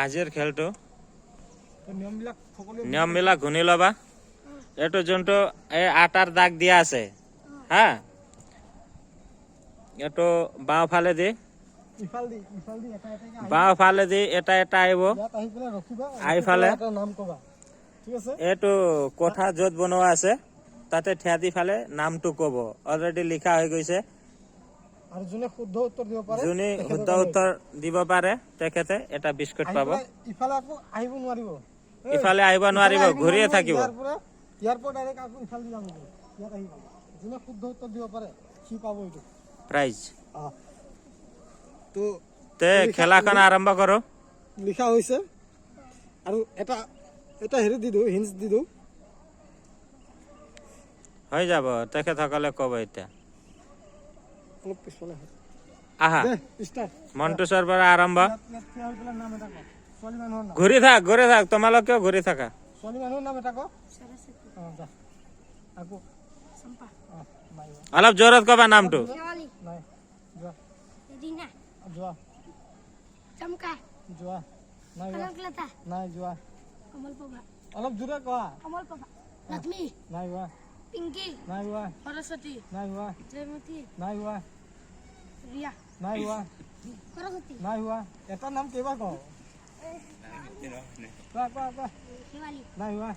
আজিৰ খেলটো নিয়মবিলাক শুনি ল'বা। এইটো যোনটো এই আটাৰ দাগ দিয়া আছে হা, এইটো বাওঁফালেদি এটা এটা আহিব, আহি ফালে এইটো কোঠা য'ত বনোৱা আছে তাতে ঠিয়া দি ফালে নামটো ক'ব। অলৰেডি লিখা হৈ গৈছে। আৰু যোনে শুদ্ধ উত্তৰ দিব পাৰে, যোনে শুদ্ধ উত্তৰ দিব পাৰে তেখেতে এটা বিস্কুট পাব। ইফালে আকৌ আহিব নোৱাৰিব, ইফালে আহিব নোৱাৰিব, ঘূৰিয়ে থাকিব। ইয়াৰ পৰা ডাইৰেক্ট আকৌ ইফালে যাব, ইয়াত আহিব। যোনে শুদ্ধ উত্তৰ দিব পাৰে সি পাব এইটো প্ৰাইজ। তো তে খেলাখন আৰম্ভ কৰো। লিখা হৈছে আৰু এটা এটা হেৰি দি দিওঁ, হিন্টছ দি দিওঁ। হৈ যাব, তেখেতসকলে ক'ব এতিয়া। অলপ পিছফালে আহা, ষ্টাৰ্ট। মণ্টুছৰ পৰা আৰম্ভ। নাম এটা কওক, ছোৱালী মানুহৰ নাম। ঘূৰি থাক, তোমালোকেও ঘূৰি থাকা। ছোৱালী মানুহৰ নাম এটা কওক। আকৌ অলপ জোৰত কবা নামটো। নাই, যোৱা যোৱা যোৱা, নাই নাই যোৱা, অলপ জোৰে কোৱা। নাই হোৱা, পিংকি, নাই হোৱা, সৰস্বতী, নাই হোৱা, জয়মতী, নাই হোৱা, ৰিয়া, নাই হোৱা, সৰস্বতী, নাই হোৱা। এটা নাম কেইবাৰ কওঁ, কোৱা কোৱা কোৱা। শেৱালী, নাই হোৱা,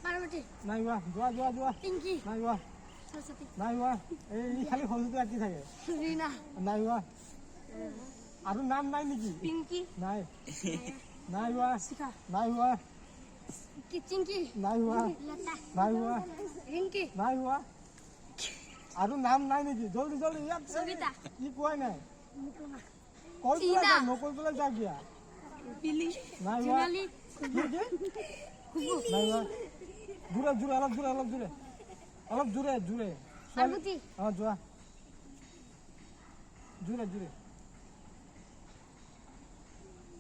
পাৰ্বতী, নাই হোৱা, যোৱা যোৱা যোৱা, পিংকি, নাই হোৱা, সৰস্বতী, নাই হোৱা। এই খালি সৰস্বতী আঁকি থাকে। ৰীনা, নাই হোৱা। আৰু নাম নাই নেকি? পিংকি, নাই, নাই হোৱা, শিখা, নাই হোৱা, চিংকি, নাই হোৱা, লতা, নাই হোৱা, ৰিংকি, নাই হোৱা। আৰু নাম নাই নেকি? জলদি জলদি, ইয়াত সবিতা, কি কোৱাই নাই, মুকুমা, কৈ পেলাই চীনা, যা, নকৈ পেলাই যা কিয়া। পিলি, নাই হোৱা, জোনালী, কি নাই হোৱা। জোৰে জোৰে, অলপ জোৰে, অলপ জোৰে, অলপ জোৰে জোৰে। পাৰ্বতী, যোৱা, জোৰে জোৰে।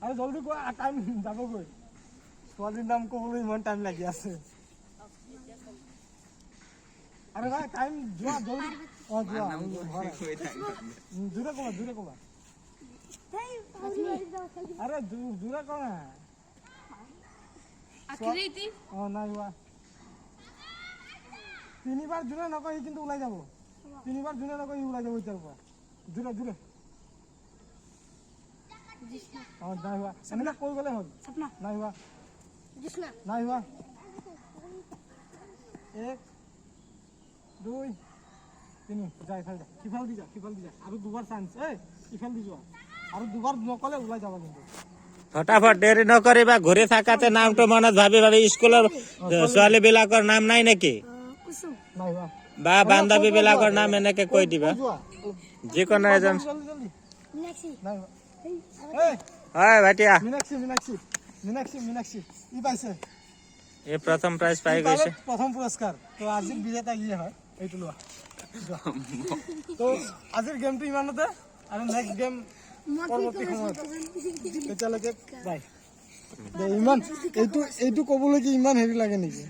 আৰু জলদি কোৱা, টাইম যাবগৈ। ছোৱালীৰ নাম ক'বলৈ ইমান টাইম লাগি আছে। আৰে ভাই টাইম যোৱা, জলদি। যোৱা, জোৰে ক'বা, জোৰে ক'বা। আৰে জোৰে ক'বা। আকৃতি, নাই হোৱা। তিনিবাৰ জোৰে নকয় সি কিন্তু ওলাই যাব। তিনিবাৰ জোৰে নকয় সি ওলাই যাব এতিয়াৰ পৰা। জোৰে জোৰে। জিষ্ণা, নাই হোৱা। এনেকৈ কৈ গ'লে হ'ল। সপনা, নাই হোৱা, জিষ্ণা, নাই হোৱা। 1 2 3 যা, ইফালে যা, সিফাল দি যা, সিফাল দি যা। আৰু দুবাৰ চান্স, ইফাল দি যোৱা। আৰু দুবাৰ নকলে ওলাই যাবা কিন্তু। ফটাফট দেৰি নকৰিবা, ঘূৰি থাকাতে নামটো মনত ভাবি ভাবি। স্কুলৰ ছোৱালী বিলাকৰ নাম নাই নেকি? কুসুম, নাই হোৱা। বা বান্ধৱী বিলাকৰ নাম এনেকে কৈ দিবা, যিকোনো এজন। মীনাক্ষী, নাই হোৱা। হয় ভাইটিয়া, মীনাক্ষী মীনাক্ষী মীনাক্ষী মীনাক্ষী ই পাইছে, এই প্ৰথম প্ৰাইজ পাই গৈছে। প্ৰথম পুৰস্কাৰ। তো আজিৰ বিজেতা ইয়ে হয়, এইটো লোৱা। তো আজিৰ গেমটো ইমানতে, আৰু নেক্সট গেম পৰৱৰ্তী সময়ত। তেতিয়ালৈকে বাই। ইমান এইটো ক'বলৈ কি ইমান হেৰি লাগে নেকি?